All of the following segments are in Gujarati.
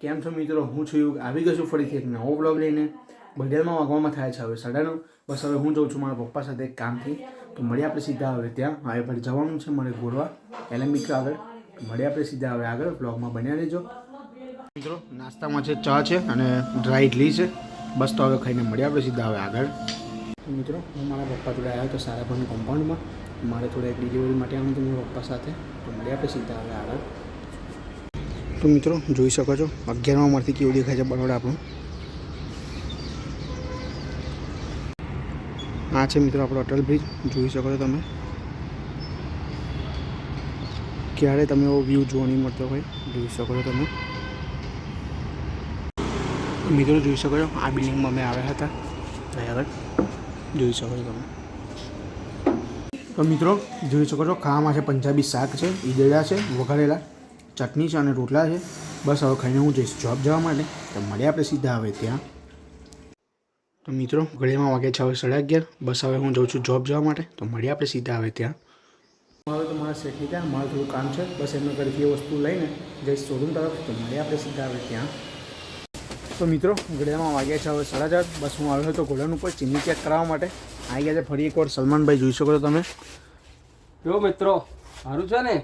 કેમ છો મિત્રો? હું છું યુગ, આવી ગયો છું ફરીથી એક નવો બ્લોગ લઈને. ઘડિયાળમાં વાગવામાં થાય છે હવે 9:30. બસ હવે હું જાઉં છું મારા પપ્પા સાથે એક કામથી. તો મળીએ આપણે સીધા હવે ત્યાં. હવે ફરી જવાનું છે મારે ગોરવા એલેમ્બિક આગળ. મળીએ આપણે સીધા હવે આગળ બ્લોગમાં બન્યા રહેજો મિત્રો. નાસ્તામાં છે ચા છે અને ડ્રાય ઇડલી છે. બસ તો હવે ખાઈને મળીએ આપણે સીધા હવે આગળ. મિત્રો હું મારા પપ્પા જોડે આવ્યો તો સારાભાઈ કમ્પાઉન્ડમાં. મારે થોડા એક ડિલિવરી માટે આવવાનું હતું મારા પપ્પા સાથે. તો મળીએ આપણે સીધા હવે આગળ. તો મિત્રો જોઈ શકો છો 11મા માળથી કેવું દેખાય છે બરોડા આપણું. આ છે મિત્રો આપણો અટલ બ્રિજ, જોઈ શકો છો તમે. ક્યારે તમે એવો વ્યૂ જોવા નહીં મળતો હોય, જોઈ શકો છો તમે. મિત્રો જોઈ શકો છો આ બિલ્ડિંગમાં અમે આવ્યા હતા આગળ, જોઈ શકો છો તમે. તો મિત્રો જોઈ શકો છો ખાવામાં છે પંજાબી શાક છે, ઈદડા છે, વઘારેલા ચટણી છે અને રોટલા છે. બસ હવે ખાઈને હું જઈશ જોબ જવા માટે. તો મળીએ આપણે સીધા હવે ત્યાં. તો મિત્રો ઘડિયાળમાં વાગે છે હવે 11:30. બસ હવે હું જાઉં છું જોબ જવા માટે. તો મળીએ આપણે સીધા હવે ત્યાં. હવે તો મારા સેટની ત્યાં મારું થોડું કામ છે, બસ એમના ઘરેથી એ વસ્તુ લઈને જઈશ શોરૂમ તરફ. તો મળીએ આપણે સીધા હવે ત્યાં. તો મિત્રો ઘડિયાળમાં વાગ્યા છે હવે 4:30. બસ હું આવ્યો હતો ગોડાઉન ઉપર ચીમની ચેક કરાવવા માટે. આવી ગયા છે ફરી એકવાર સલમાનભાઈ, જોઈ શકો છો તમે. જો મિત્રો સારું છે ને.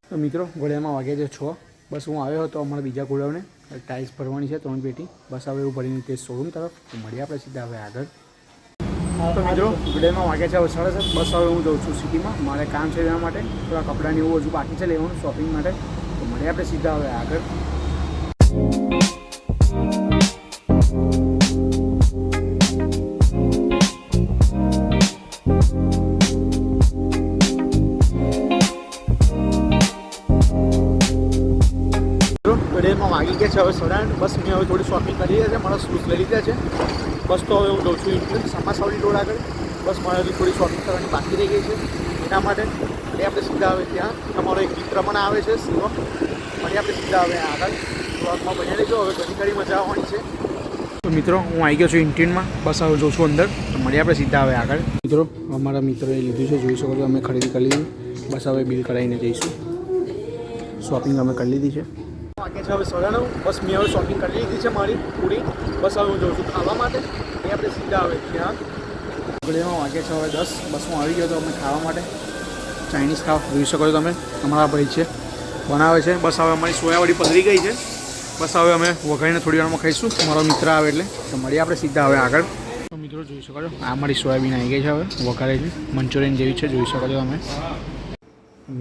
તો મિત્રો ઘોડિયામાં વાગ્યા છે 6. બસ હું આવ્યો હતો અમારા બીજા ગોડાઉને, ટાઇલ્સ ભરવાની છે 3 પેટી. બસ હવે એવું ભરીને તે શોરૂમ તરફ. તો મળીએ આપણે સીધા હવે આગળ. તો મિત્રો ઘોડિયામાં વાગ્યા છે હવે 7:30. બસ હવે હું જાઉં છું સિટીમાં, મારે કામ છે એના માટે. થોડા કપડાની એવું હજુ બાકી છે લેવાનું શોપિંગ માટે. તો મળીએ આપણે સીધા હવે આગળ. ઘડિયાળમાં વાગી ગયા છે હવે 9:30. બસ મેં હવે થોડી શોપિંગ કરી લીધી છે, મારા શૂઝ લઈ લીધા છે. બસ તો હવે હું જાઉં છું ઇન્ડિયન સમાસાવલી રોડ આગળ. બસ મારે હજી થોડી શોપિંગ કરવાની બાકી રહી ગઈ છે, એના માટે મળીએ આપણે સીધા હવે ત્યાં. તમારો એક મિત્ર પણ આવે છે શિવમ. મળીએ આપણે સીધા હવે આગળ બ્લોગમાં બન્યા રહેજો. હવે ઘણી ઘણી મજા આવવાની છે. તો મિત્રો હું આવી ગયો છું ઇન્ટિનમાં. બસ હવે જાઉં છું અંદર. તો મળીએ આપણે સીધા હવે આગળ. મિત્રો અમારા મિત્રોએ લીધું છે, જોઈ શકો છો. અમે ખરીદી કરી લીધી. બસ હવે બિલ કરાવીને જઈશું. શોપિંગ અમે કરી લીધી છે. વાગે છે હવે 9:30. બસ મેં હવે શોપિંગ કરી લીધી છે મારી પૂરી. બસ હવે હું જાઉં છું ખાવા માટે. એ આપણે સીધા આવે ત્યાં. ઘડિયાળમાં વાગે છે હવે 10. બસ હું આવી ગયો હતો અમે ખાવા માટે. ચાઇનીઝ ખાવા જોઈ શકો છો તમે. અમારા ભાઈ છે બનાવે છે. બસ હવે અમારી સોયાવાળી પધરી ગઈ છે. બસ હવે અમે વઘારીને થોડી વારમાં ખાઈશું, મારો મિત્ર આવે એટલે. તો મળીએ આપણે સીધા હવે આગળ. તો મિત્રો જોઈ શકો છો આ અમારી સોયાબીન આવી ગઈ છે હવે વઘારેલી, મંચુરિયન જેવી છે, જોઈ શકો છો તમે.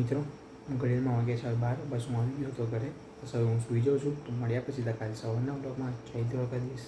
મિત્રો ઘડિયાળમાં વાગે છે હવે 12. બસ હું આવી ગયો હતો ઘરે. બસ હવે હું સૂઈ જાઉં છું. તો મળીએ આપણે સીધા કાલે સવારના બ્લોગમાં. જય દ્વારકાધીશ.